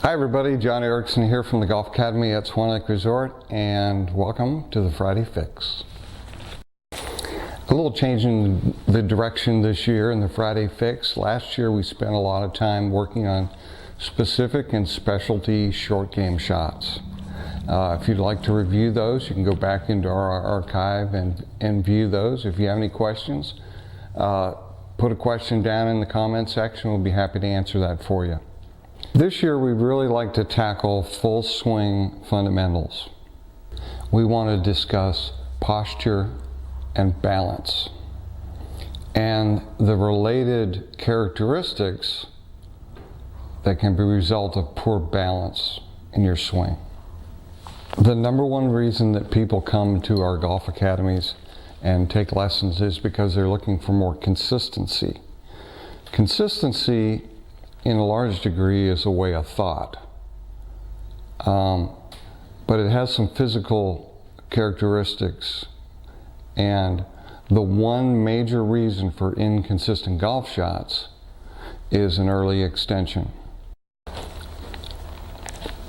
Hi everybody, John Ericsson here from the Golf Academy at Swan Resort, and welcome to the Friday Fix. A little change in the direction this year in the Friday Fix. Last year we spent a lot of time working on specific and specialty short game shots. If you'd like to review those, you can go back into our archive and view those. If you have any questions, put a question down in the comment section. We'll be happy to answer that for you. This year we'd really like to tackle full swing fundamentals. We want to discuss posture and balance and the related characteristics that can be a result of poor balance in your swing. The number one reason that people come to our golf academies and take lessons is because they're looking for more consistency. Consistency in a large degree is a way of thought, but it has some physical characteristics, and the one major reason for inconsistent golf shots is an early extension.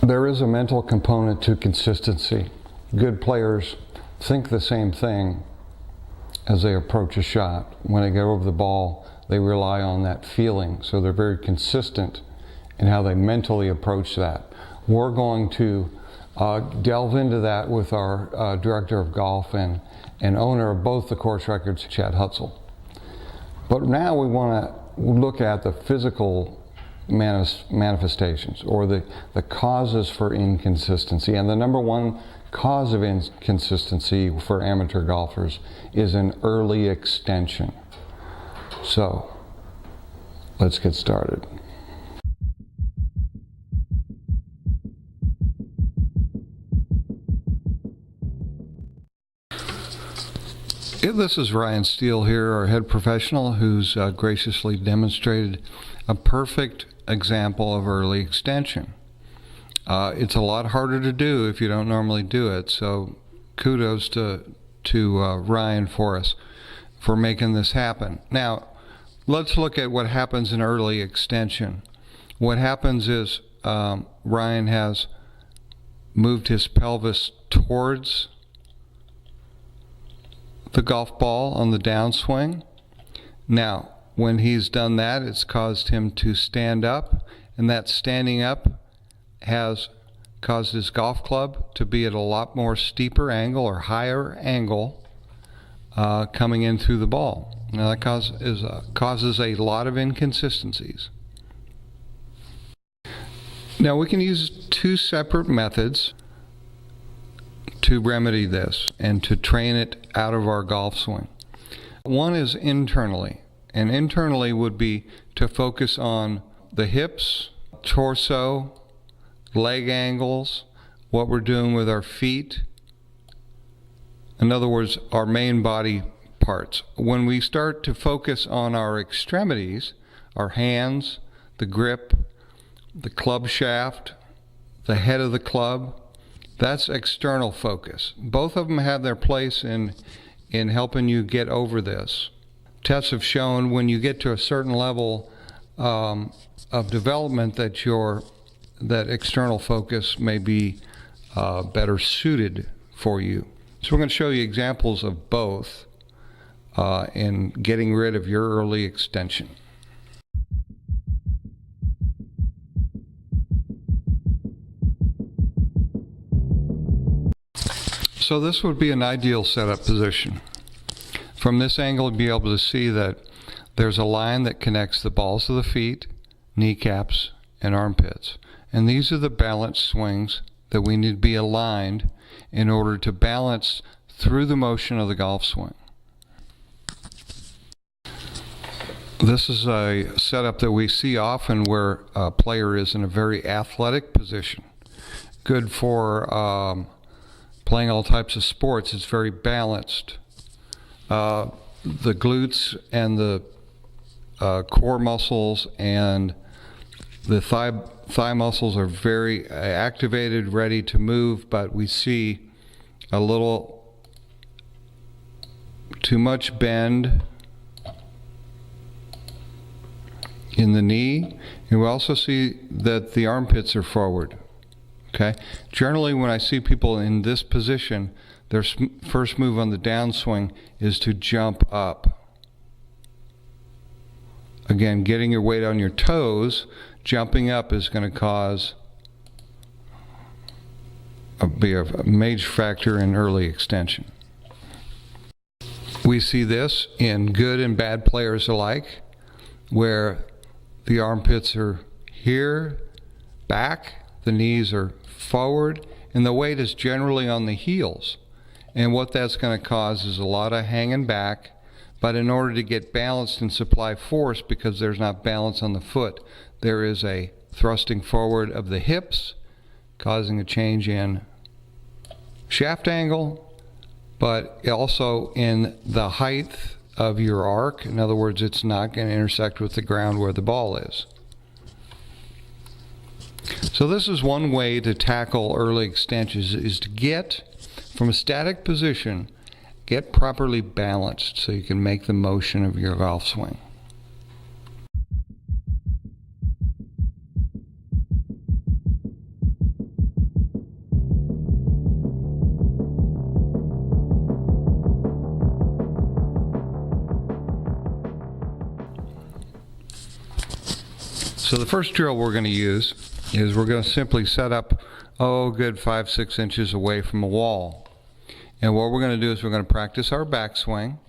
There is a mental component to consistency. Good players think the same thing as they approach a shot. When they get over the ball, they rely on that feeling, so they're very consistent in how they mentally approach that. We're going to delve into that with our director of golf and owner of both the course records, Chad Hutzel. But now we want to look at the physical manifestations, or the causes for inconsistency. And the number one cause of inconsistency for amateur golfers is an early extension. So, let's get started. This is Ryan Steele here, our head professional, who's graciously demonstrated a perfect example of early extension. It's a lot harder to do if you don't normally do it, so kudos to Ryan for making this happen. Now, let's look at what happens in early extension. What happens is Ryan has moved his pelvis towards the golf ball on the downswing. Now, when he's done that, it's caused him to stand up, and that standing up has caused his golf club to be at a lot more steeper angle or higher angle coming in through the ball. Now that causes a lot of inconsistencies. Now we can use two separate methods to remedy this and to train it out of our golf swing. One is internally, and internally would be to focus on the hips, torso, leg angles, what we're doing with our feet. In other words, our main body parts. When we start to focus on our extremities, our hands, the grip, the club shaft, the head of the club, that's external focus. Both of them have their place in helping you get over this. Tests have shown when you get to a certain level of development that external focus may be better suited for you. So we're going to show you examples of both in getting rid of your early extension. So this would be an ideal setup position. From this angle, you'd be able to see that there's a line that connects the balls of the feet, kneecaps, and armpits. And these are the balance swings that we need to be aligned in order to balance through the motion of the golf swing. This is a setup that we see often where a player is in a very athletic position. Good for playing all types of sports. It's very balanced. The glutes and the core muscles and the thigh muscles are very activated, ready to move, but we see a little too much bend in the knee. And we also see that the armpits are forward. Okay? Generally, when I see people in this position, their first move on the downswing is to jump up. Again, getting your weight on your toes, jumping up is going to cause be a major factor in early extension. We see this in good and bad players alike, where the armpits are here, back, the knees are forward, and the weight is generally on the heels. And what that's going to cause is a lot of hanging back, but in order to get balanced and supply force, because there's not balance on the foot, there is a thrusting forward of the hips, causing a change in shaft angle, but also in the height of your arc. In other words, it's not going to intersect with the ground where the ball is. So this is one way to tackle early extensions, is to get from a static position, get properly balanced so you can make the motion of your golf swing. So the first drill we're going to use is we're going to simply set up, good 5-6 inches away from a wall. And what we're going to do is we're going to practice our backswing.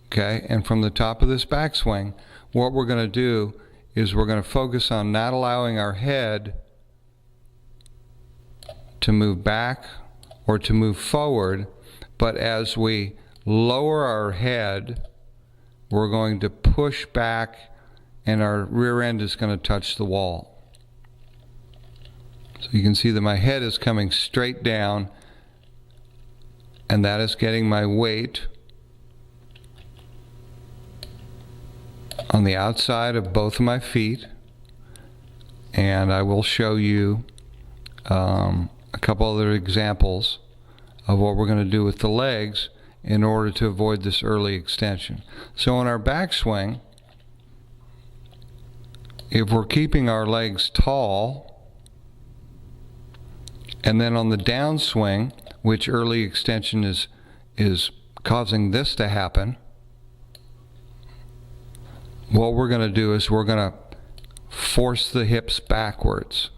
Okay, and from the top of this backswing, what we're going to do is we're going to focus on not allowing our head to move back or to move forward, but as we lower our head, we're going to push back and our rear end is going to touch the wall. So you can see that my head is coming straight down, and that is getting my weight on the outside of both of my feet. And I will show you a couple other examples of what we're going to do with the legs in order to avoid this early extension. So in our backswing, if we're keeping our legs tall, and then on the downswing, which early extension is causing this to happen, what we're going to do is we're going to force the hips backwards.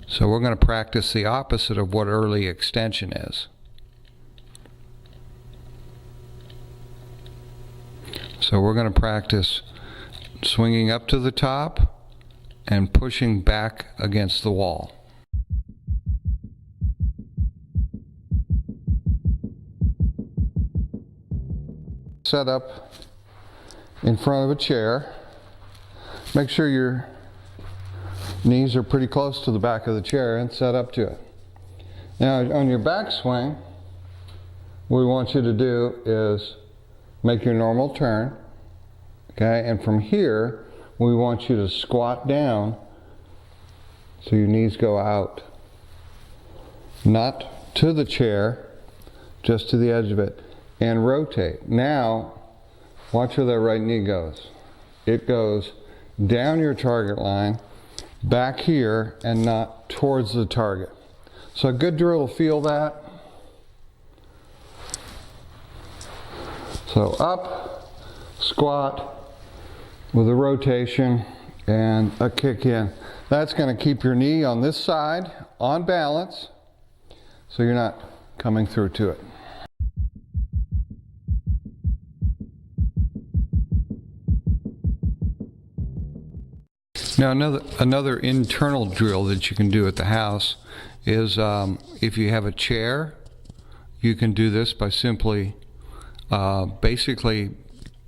So we're going to practice the opposite of what early extension is. So we're going to practice swinging up to the top and pushing back against the wall. Set up in front of a chair. Make sure your knees are pretty close to the back of the chair and set up to it. Now on your backswing, what we want you to do is make your normal turn. Okay, and from here, we want you to squat down so your knees go out. Not to the chair, just to the edge of it. And rotate. Now, watch where that right knee goes. It goes down your target line, back here, and not towards the target. So a good drill will feel that. So up, squat, with a rotation and a kick in. That's going to keep your knee on this side on balance, so you're not coming through to it. Now another internal drill that you can do at the house is if you have a chair, you can do this by simply basically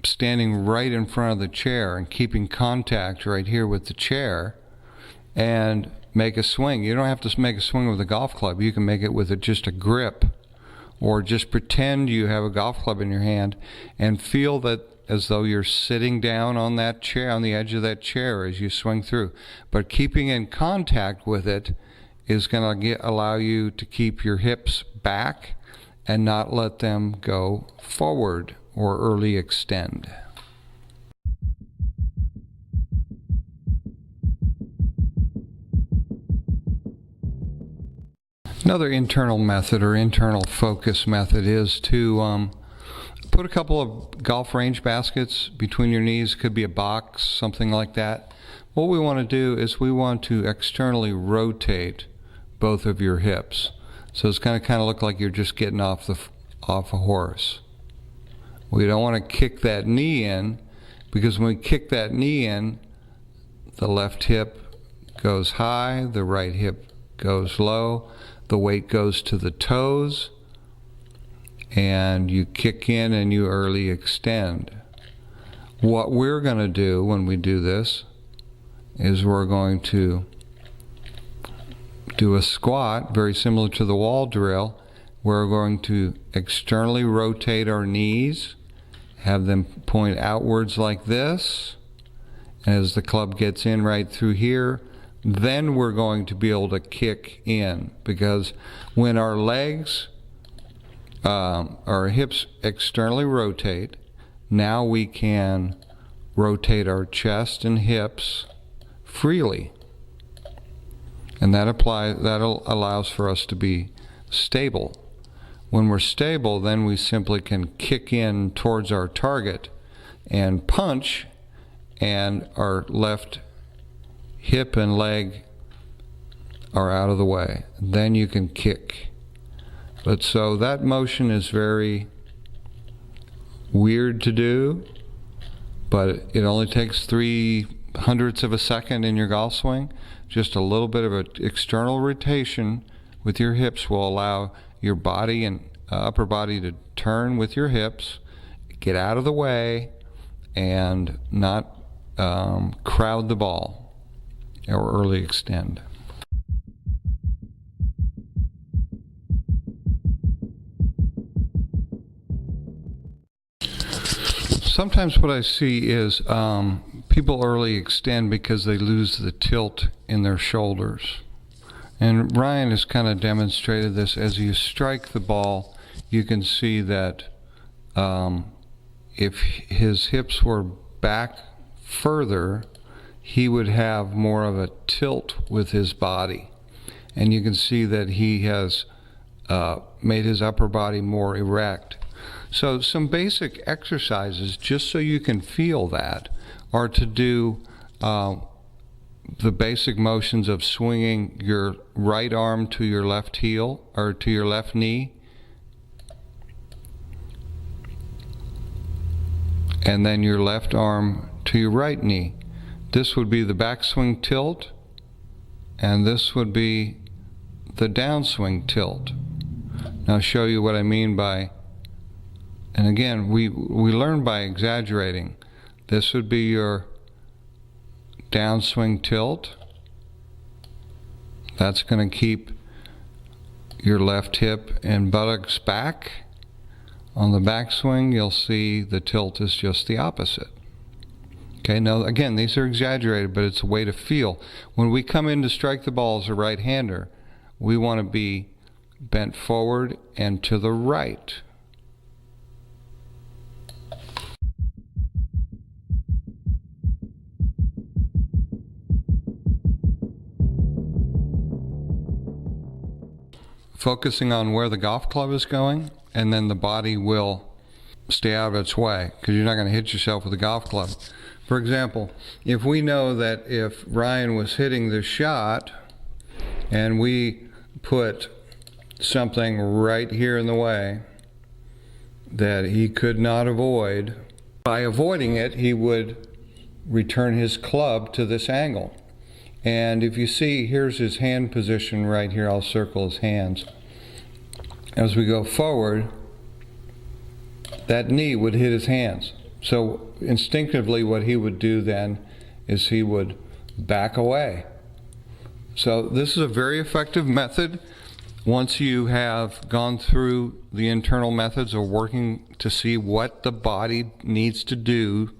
standing right in front of the chair and keeping contact right here with the chair and make a swing. You don't have to make a swing with a golf club. You can make it with just a grip, or just pretend you have a golf club in your hand and feel that as though you're sitting down on that chair, on the edge of that chair as you swing through. But keeping in contact with it is going to allow you to keep your hips back and not let them go forward or early extend. Another internal method or internal focus method is to put a couple of golf range baskets between your knees. Could be a box, something like that. What we want to do is we want to externally rotate both of your hips. So it's going to kind of look like you're just getting off a horse. We don't want to kick that knee in, because when we kick that knee in, the left hip goes high, the right hip goes low, the weight goes to the toes, and you kick in and you early extend. What we're going to do when we do this is we're going to do a squat very similar to the wall drill. We're going to externally rotate our knees, have them point outwards like this, and as the club gets in right through here, then we're going to be able to kick in, because when our legs, our hips externally rotate, now we can rotate our chest and hips freely, and that allows for us to be stable. When we're stable, then we simply can kick in towards our target and punch, and our left hip and leg are out of the way. Then you can kick. But so that motion is very weird to do, but it only takes 0.03 of a second in your golf swing. Just a little bit of an external rotation with your hips will allow your body and upper body to turn with your hips, get out of the way, and not crowd the ball or early extend. Sometimes what I see is people early extend because they lose the tilt in their shoulders. And Ryan has kind of demonstrated this. As you strike the ball, you can see that if his hips were back further, he would have more of a tilt with his body. And you can see that he has made his upper body more erect. So some basic exercises, just so you can feel that, are to do the basic motions of swinging your right arm to your left heel, or to your left knee, and then your left arm to your right knee. This would be the backswing tilt, and this would be the downswing tilt. Now I'll show you what I mean by, and again, we learn by exaggerating. This would be your downswing tilt. That's going to keep your left hip and buttocks back. On the backswing, you'll see the tilt is just the opposite. Okay, now again, these are exaggerated, but it's a way to feel. When we come in to strike the ball as a right-hander, we want to be bent forward and to the right. Focusing on where the golf club is going, and then the body will stay out of its way, because you're not going to hit yourself with a golf club. For example, if we know that if Ryan was hitting this shot and we put something right here in the way that he could not avoid, by avoiding it he would return his club to this angle. And if you see, here's his hand position right here. I'll circle his hands. As we go forward, that knee would hit his hands. So instinctively what he would do then is he would back away. So this is a very effective method. Once you have gone through the internal methods of working to see what the body needs to do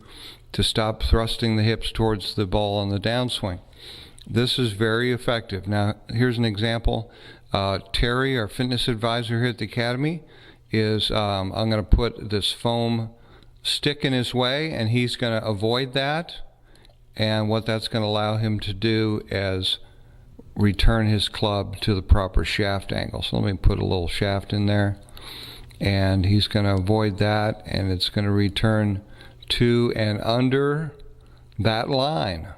to stop thrusting the hips towards the ball on the downswing. This is very effective. Now, here's an example. Terry, our fitness advisor here at the Academy, is, I'm going to put this foam stick in his way, and he's going to avoid that. And what that's going to allow him to do is, return his club to the proper shaft angle. So let me put a little shaft in there, and he's going to avoid that, and it's going to return to and under that line.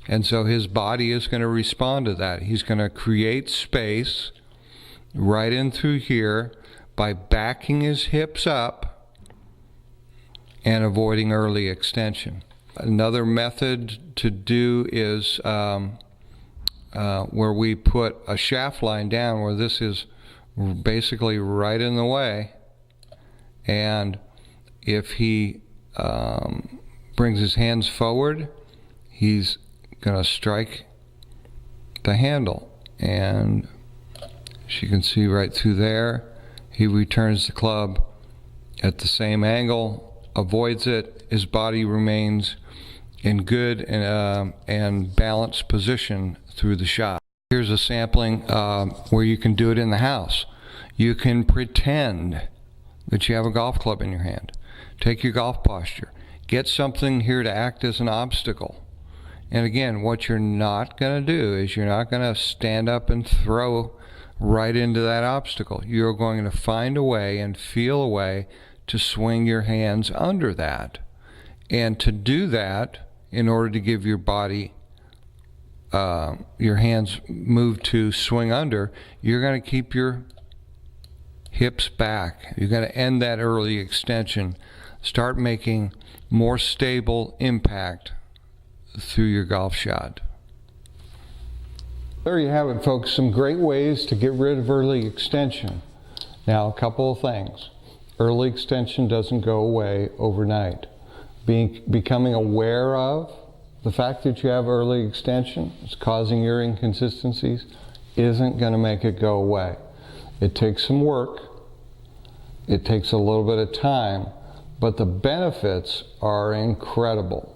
And so his body is going to respond to that. He's going to create space right in through here by backing his hips up and avoiding early extension. Another method to do is where we put a shaft line down, where this is basically right in the way, and if he brings his hands forward, he's going to strike the handle, and as you can see right through there, he returns the club at the same angle, avoids it. His body remains in good and balanced position through the shot. Here's a sampling where you can do it in the house. You can pretend that you have a golf club in your hand. Take your golf posture. Get something here to act as an obstacle. And again, what you're not going to do is you're not going to stand up and throw right into that obstacle. You're going to find a way and feel a way to swing your hands under that. And to do that, in order to give your body, your hands move to swing under, you're going to keep your hips back. You're going to end that early extension. Start making more stable impact through your golf shot. There you have it, folks. Some great ways to get rid of early extension. Now, a couple of things. Early extension doesn't go away overnight. Becoming aware of the fact that you have early extension is causing your inconsistencies isn't going to make it go away. It takes some work. It takes a little bit of time, but the benefits are incredible.